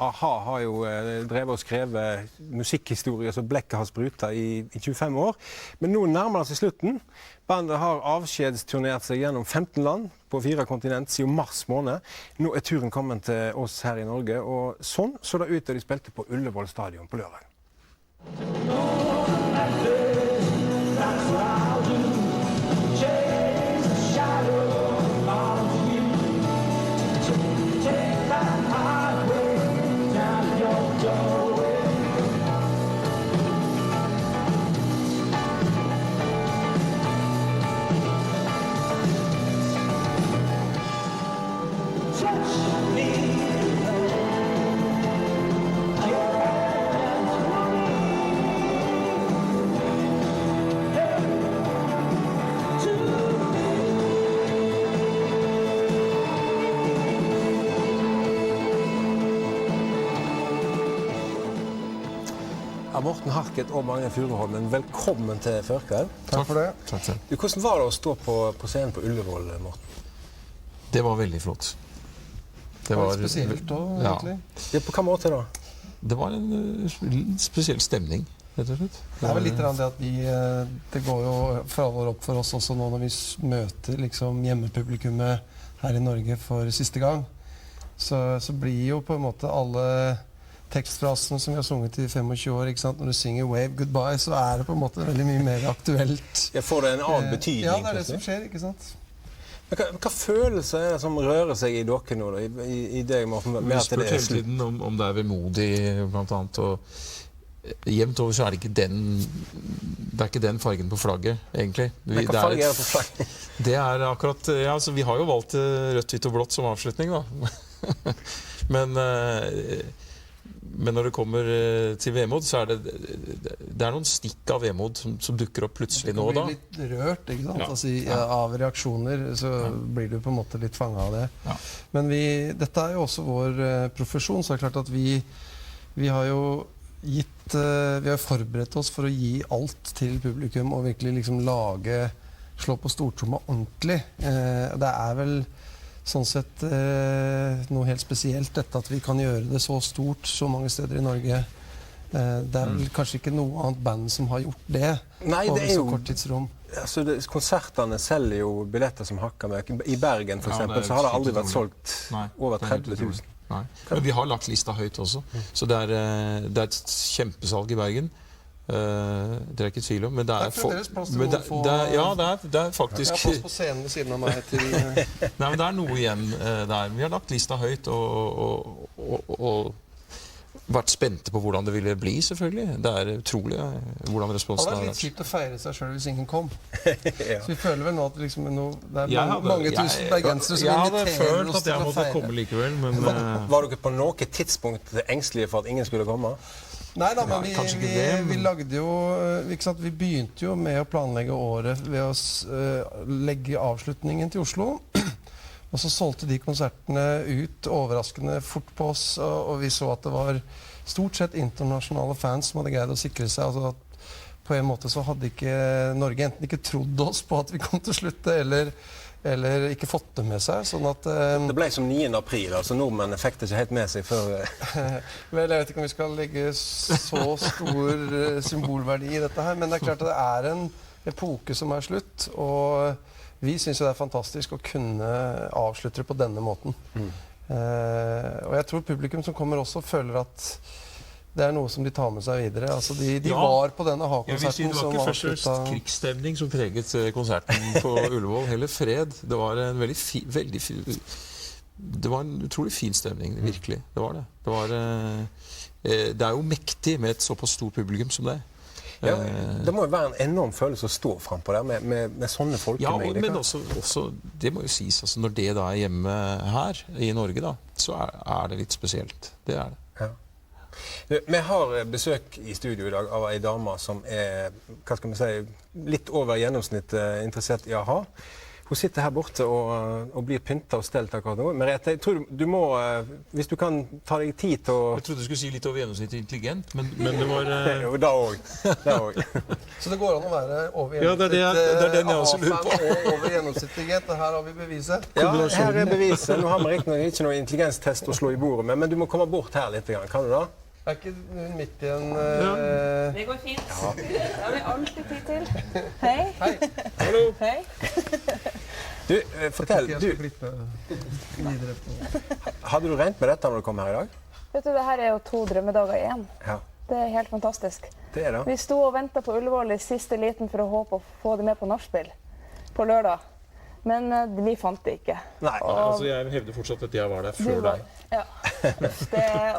A-ha har jo drevet og skrevet musikkhistorie som blekket har sprutet i 25 år. Men nå nærmer det seg slutten. Bandet har avskjedsturnert seg gjennom 15 land på 4 kontinent siden mars måned. Nå er turen kommet til oss her i Norge, og sånn så det ut da de spilte på Ullevål stadion på lørdag. Morten Harket og Magne Furuholmen, velkommen til Førkveld. Takk for det. Takk. Hvordan var det å stå på scenen på Ullevål, Morten? Det var veldig flott. Det var spesielt da, egentlig. Ja, på hva måte da? Det var en spesiell stemning, rett og slett. Det er vel litt det at det går jo for alvor opp for oss også nå når vi møter liksom hjemmepublikummet her i Norge for siste gang. Så blir jo på en måte alle tekstfrasene som vi har sunget i 25 år, ikke sant? Når du synger Wave Goodbye, så er det på en måte veldig mye mer aktuelt. Jeg får det en annen betydning. Ja, det er det som skjer, ikke sant? Men hva følelse er det som rører seg i dere nå, da? I deg, Morten? Vi spør hele tiden om det er vemodig, blant annet, og jevnt over så er det ikke den fargen på flagget, egentlig. Men hva farge er det på flagget? Det er akkurat, ja, altså, vi har jo valgt rødt, hvitt og blått som avslutning, da. Men når det kommer til vemod, så er det noen stikk av vemod som dukker opp plutselig nå og da. Du blir litt rørt, ikke sant? Ja. Altså, av reaksjoner så blir du på en måte litt fanget av det. Ja. Men dette er jo også vår profesjon, så det er klart at vi har jo vi har forberedt oss for å gi alt til publikum og virkelig liksom slå på stortromma ordentlig. Det er vel sånn sett noe helt spesielt dette at vi kan gjøre det så stort så mange steder i Norge. Det er vel kanskje ikke noe annet band som har gjort det. Nei, over det er så kort tidsrom. Altså, konsertene selger jo billetter som hakker med. I Bergen for eksempel, så har det aldri vært solgt over 30 000. Nei. Men vi har lagt lista høyt også, så det er et kjempesalg i Bergen. Det er ikke tvil om, men det er faktisk... Jeg har plass på scenen ved siden av meg til... Nei, men det er noe igjen der. Vi har lagt lista høyt og vært spente på hvordan det ville bli, selvfølgelig. Det er utrolig hvordan responsen har vært. Det er litt kjipt å feire seg selv hvis ingen kom. Så vi føler vel nå at liksom, det er mange tusen bergensere som inviterer oss til å feire. Jeg hadde følt at jeg måtte komme likevel, men... Var dere på noe tidspunkt engstelige for at ingen skulle komme? Nei da, men vi lagde jo, ikke sant, vi begynte jo med å planlegge året ved å legge avslutningen til Oslo. Og så solgte de konsertene ut overraskende fort på oss, og vi så at det var stort sett internasjonale fans som hadde greid å sikre seg. Altså at på en måte så hadde ikke Norge enten ikke trodd oss på at vi kom til å slutte, eller ikke fått det med seg, sånn at... Det ble som 9. april, altså nordmenn fikk det ikke helt med seg før... Vel, jeg vet ikke om vi skal legge så stor symbolverdi i dette her, men det er klart at det er en epoke som er slutt, og vi synes jo det er fantastisk å kunne avslutte det på denne måten. Og jeg tror publikum som kommer også føler at det er noe som de tar med seg videre. Altså de var på denne ha-konserten som var først og fremst krigsstemning som preget konserten på Ullevål. Heller fred. Det var en det var en utrolig fin stemning, virkelig. Det var det. Det er jo mektig med et såpass stort publikum som det. Ja, det må jo være en enorm følelse å stå frem på der med sånne folkemengder. Ja, men også, det må jo sies, altså, når det da er hjemme her i Norge da, så er det litt spesielt. Det er det. Ja. Vi har besøk i studio i dag av en dame som hva skal vi si, litt over gjennomsnitt interessert i a-ha. Hun sitter her borte og blir pyntet og stelt akkurat nå. Merete, jeg tror du må, hvis du kan ta deg tid til å... Jeg trodde du skulle si litt over gjennomsnittet intelligent, men det var... Jo, da også. Så det går an å være over Ja, det er den jeg også lurer på. og over gjennomsnittighet. Her har vi beviset. Ja, her beviset. Nå har vi ikke noe intelligenstest å slå i bordet med, men du må komme bort her litt. Kan du da? Er ikke hun midt i en... Det går fint. Ja. Det har vi alltid tid til. Hei. Hei. Hallo. Hei. Du, fortell, Jeg skal klippe videre på. Hadde du regnet med dette når du kom her i dag? Vet du, det her er jo 2 drømmedager igjen. Ja, Det er helt fantastisk. det er det. Vi sto og ventet på Ullevål i siste liten for å håpe å få det med på nachspiel på lørdag. Men vi fant det ikke. Nei. Altså, jeg hevder fortsatt at jeg var der før deg. Ja.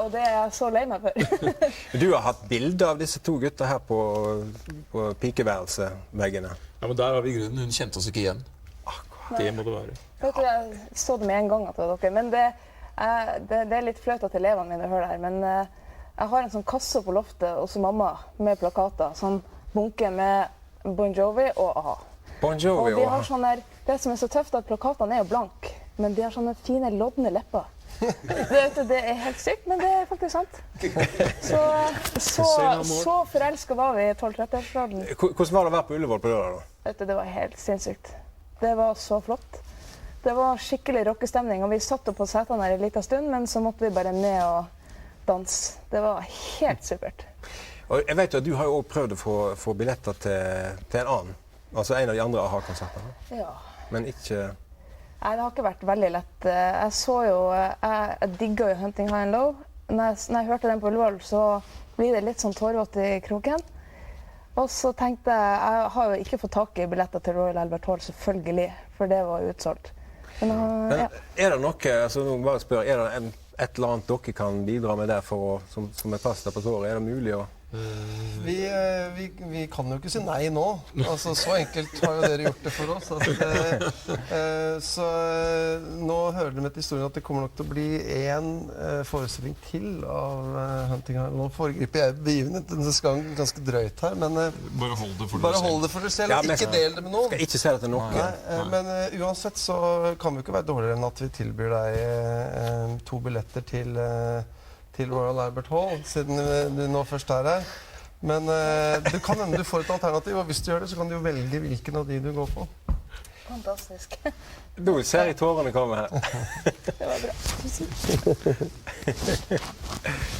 Og det er jeg så lei meg for. Du har hatt bilder av disse 2 gutter her på pikeværelseveggene. Ja, men der har vi grunnen. Hun kjente oss ikke igjen. Det må det være. Vet du, jeg så det med en gang at det var dere. Men det er litt flaut at elevene mine hører det her. Men jeg har en sånn kasse på loftet hos mamma med plakater. Sånn bunke med Bon Jovi og a-ha. Bon Jovi Og de har sånne, det som er så tøft, at plakatene er jo blank, men de har sånne fine, lodne lepper. Det er helt sykt, men det er faktisk sant. Så forelsket var vi i 12-13-årsgraden. Hvordan var det å være på Ullevål på lørdag da? Vet du, det var helt sinnssykt. Det var så flott. Det var skikkelig rockestemning, og vi satt opp på setene her en liten stund, men så måtte vi bare ned og danse. Det var helt supert. Og jeg vet jo at du har jo også prøvd å få billetter til en annen. Altså en av de andre a-ha-konsertene. Ja. Men ikke... Nei, det har ikke vært veldig lett. Jeg digger jo Hunting High and Low. Når jeg hørte den på Ullevål, så blir det litt sånn tårvått i kroken. Og så tenkte jeg har jo ikke fått tak i billetter til Royal Albert Hall, selvfølgelig, for det var utsolgt. Men ja. Er det noe, altså nå bare spør, er det et eller annet dere kan bidra med der som et plaster på såret? Er det mulig å... Vi kan jo ikke si nei nå. Altså, så enkelt har jo dere gjort det for oss. Så nå hører dere med til historien at det kommer nok til å bli en forestilling til av Hunting High. Nå foregriper jeg begivenheten, det skal ganske drøyt her, men Bare hold det for dere selv. Ja, ikke del det med noen. Skal ikke si det til noen. Nei, men uansett så kan vi ikke være dårligere enn at vi tilbyr deg 2 billetter til Royal Albert Hall, siden du nå først er her. Men det kan hende du får et alternativ, og hvis du gjør det, så kan du jo velge hvilken av de du går på. Fantastisk. Nå ser jeg tårene komme her. Det var bra.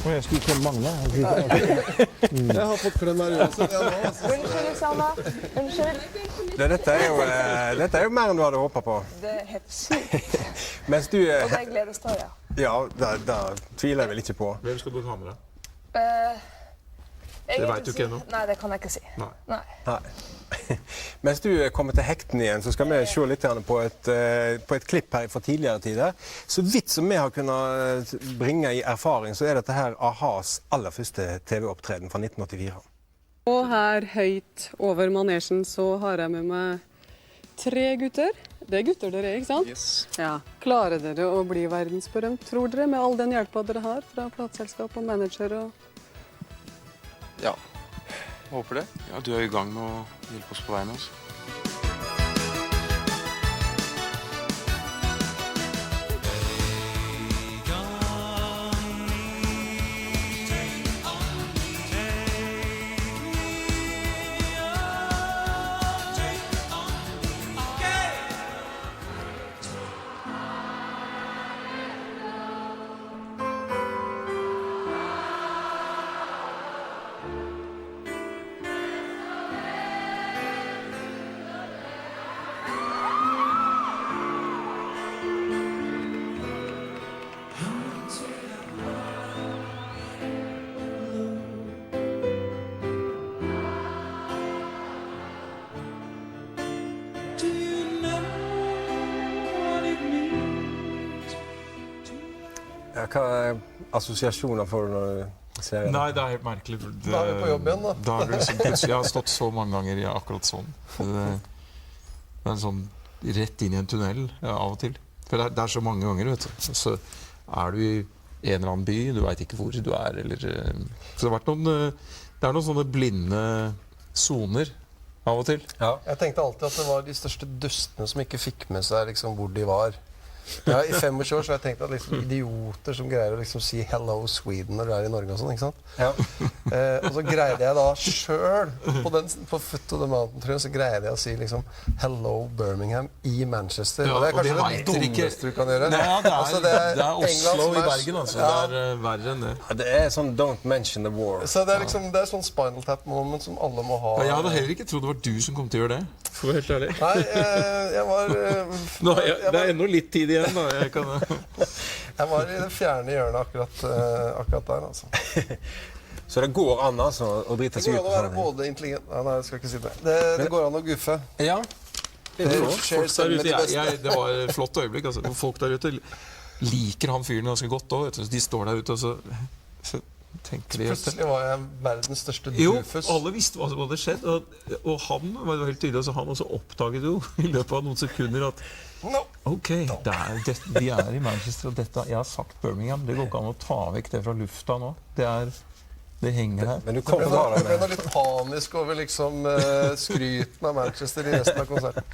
Jeg skulle ikke mangle. Jeg har fått klem her uansett. Unnskyld, Sanna. Unnskyld. Dette er jo mer enn du hadde håpet på. Det er helt sykt. Mens du... Og det er gledestårer. Ja, det tviler jeg vel ikke på. Hvem skal du ha med deg? Det vet du ikke ennå? Nei, det kan jeg ikke si. Nei. Nei. Mens du kommer til hekten igjen, så skal vi se litt på et klipp her fra tidligere tider. Så vidt som vi har kunnet bringe i erfaring, så er dette her a-has aller første TV-opptreden fra 1984. Og her høyt over manesjen så har jeg med meg 3 gutter. Det er gutter dere er, ikke sant? Yes. Ja. Klarer dere å bli verdensberømt, tror dere, med all den hjelpa dere har fra plateselskap og manager og... Ja, håper det. Ja, du er i gang med å hjelpe oss på veien også. Ja, hva assosiasjoner får du når du ser det? Nei, det er helt merkelig. Da er vi på jobb igjen, da. Da er det liksom plutselig, jeg har stått så mange ganger i akkurat sånn. Det er sånn rett inn i en tunnel av og til. For det er så mange ganger, vet du. Så er du i en eller annen by, du vet ikke hvor du er, eller... Så det har vært det er noen sånne blinde zoner av og til. Ja. Jeg tenkte alltid at det var de største dustene som ikke fikk med seg liksom, hvor de var. Ja, I 25 år så har jeg tenkt at liksom, idioter som greier å liksom, si 'hello Sweden' når de er i Norge og sånn, ikke sant? Ja. Og så greide jeg da selv på Foot of the Mountain så greide jeg å si liksom 'hello Birmingham' i Manchester. Ja, og det er og det kanskje vet det dere ikke. dummeste du kan gjøre. Nei, ja, det er Altså, Oslo England som i Bergen, altså. Ja. Det er verre enn det. Ja, det er sånn 'don't mention the war'. Så det er liksom, det er sånn Spinal Tap moment som alle må ha. Ja, jeg hadde heller ikke trodd det var du som kom til å gjøre det. For å være helt ærlig. Nei, jeg var Det er ennå litt tid igjen, da. Jeg var i det fjerne hjørnet akkurat der, altså. Så det går an altså, å drite Det seg går ut an å på være sånne. både intelligent Nei, jeg skal ikke si det. Det går an å guffe. Ja, det er Folk der ute, det var et flott øyeblikk. Altså. Folk der ute liker han fyren ganske godt òg. De står der ute, og så tenker de Plutselig var jeg verdens største Jo, dufus. alle visste hva som hadde skjedd. Og han var jo helt tydelig, altså, han også oppdaget jo i løpet av noen sekunder at No. ok, de er i Manchester, og dette, jeg har sagt Birmingham. Det går ikke an å ta vekk det fra lufta nå. Det henger her. Men du Jeg kom ble, bare jeg ble med litt panisk over liksom, skryten av Manchester i resten av konserten.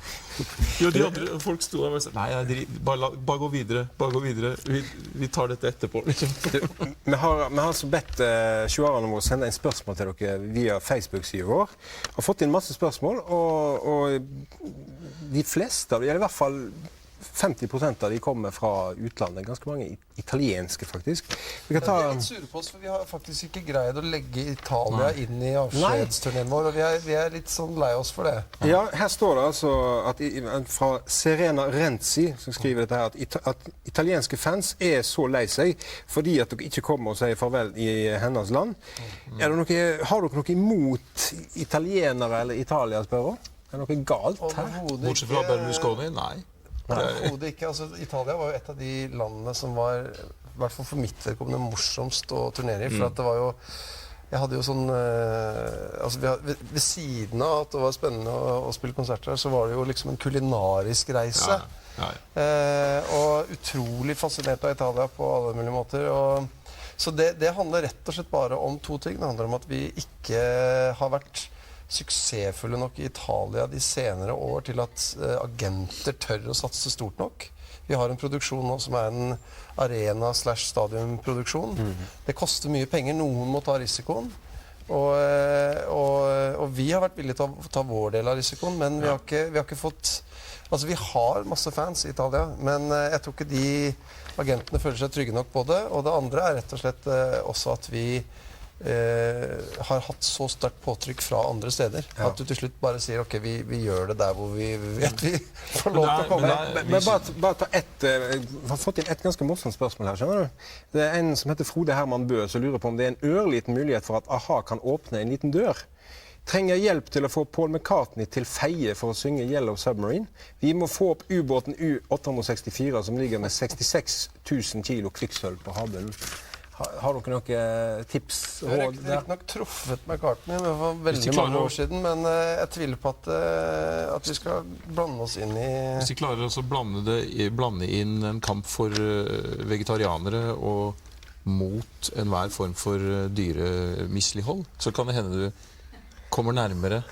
Jo, de andre folk sto der og sa nei, bare gå videre. Bare gå videre. Vi tar dette etterpå. Liksom. Vi har altså bedt seerne våre sende inn spørsmål til dere via Facebook-siden vår. Har fått inn masse spørsmål, og de fleste, eller i hvert fall 50% av de kommer fra utlandet. Ganske mange italienske, faktisk. Vi kan Vi ta... er litt sure på oss, for vi har faktisk ikke greid å legge Italia inn i avskjedsturneen vår, og vi er litt sånn lei oss for det. Ja, her står det altså at fra Serena Renzi, som skriver dette her, at italienske fans er så lei seg fordi at dere ikke kommer og sier farvel i hennes land. Har dere noe imot italienere eller Italia, spør hun? Er det noe galt her? Overhodet Bortsett fra Berlusconi? Nei. Overhodet ikke. Altså, Italia var jo et av de landene som var, i hvert fall for mitt vedkommende, morsomst å turnere i. For at det var jo Jeg hadde jo sånn altså ved siden av at det var spennende å spille konserter, så var det jo liksom en kulinarisk reise. Og utrolig fascinert av Italia på alle mulige måter. Så det handler rett og slett bare om to ting. Det handler om at vi ikke har vært suksessfulle nok i Italia de senere år til at agenter tør å satse stort nok. Vi har en produksjon nå som er en arena/stadionproduksjon. Det koster mye penger. Noen må ta risikoen. Og vi har vært villige til å ta vår del av risikoen, men vi har ikke fått Altså, vi har masse fans i Italia, men jeg tror ikke de agentene føler seg trygge nok på det. Og det andre er rett og slett også at vi har hatt så sterkt påtrykk fra andre steder at du til slutt bare sier ok, vi gjør det der hvor vi vet vi får lov til å komme. Men bare ta vi har fått inn et ganske morsomt spørsmål her, skjønner du? Det er en som heter Frode Herman Bø, som lurer på om det er en ørliten mulighet for at A-ha kan åpne en liten dør. Trenger hjelp til å få Paul McCartney til Feie for å synge Yellow Submarine. Vi må få opp ubåten U-864 som ligger med 66 000 kilo kvikksølv på havbunnen. Har dere noen tips? Jeg har riktignok truffet McCartney for veldig mange år siden, men jeg tviler på at vi skal blande oss inn i Hvis de klarer å blande inn en kamp for vegetarianere og mot enhver form for dyremislighold, så kan det hende du kommer nærmere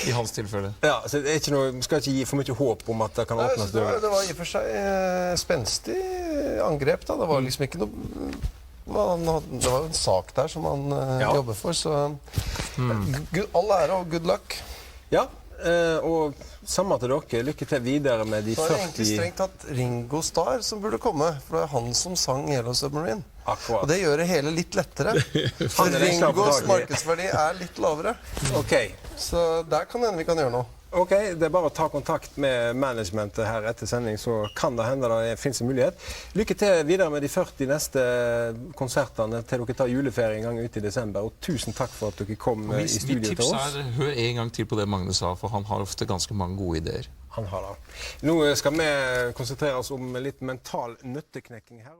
i hans tilfelle. Ja, så det er ikke noe, vi skal ikke gi for mye håp om at det kan åpnes dører. Det var i og for seg spenstig angrep, da. Det var liksom ikke noe Det var en sak der som han jobber for, så all ære og good luck. Ja, og samme til dere. Lykke til videre med de 40... Så er det egentlig strengt tatt Ringo Starr som burde komme, for det er han som sang Yellow Submarine. Akkurat. Og det gjør det hele litt lettere. For Ringos markedsverdi er litt lavere. Ok. Så der kan hende vi kan gjøre noe. Ok, det er bare å ta kontakt med managementet her etter sending, så kan det hende det finnes en mulighet. Lykke til videre med de 40 neste konsertene til dere tar juleferie en gang ute i desember, og tusen takk for at dere kom i studio til oss. Mitt tips er, hør en gang til på det Magne sa, for han har ofte ganske mange gode ideer. Han har det. Nå skal vi konsentrere oss om litt mental nøtteknekking her.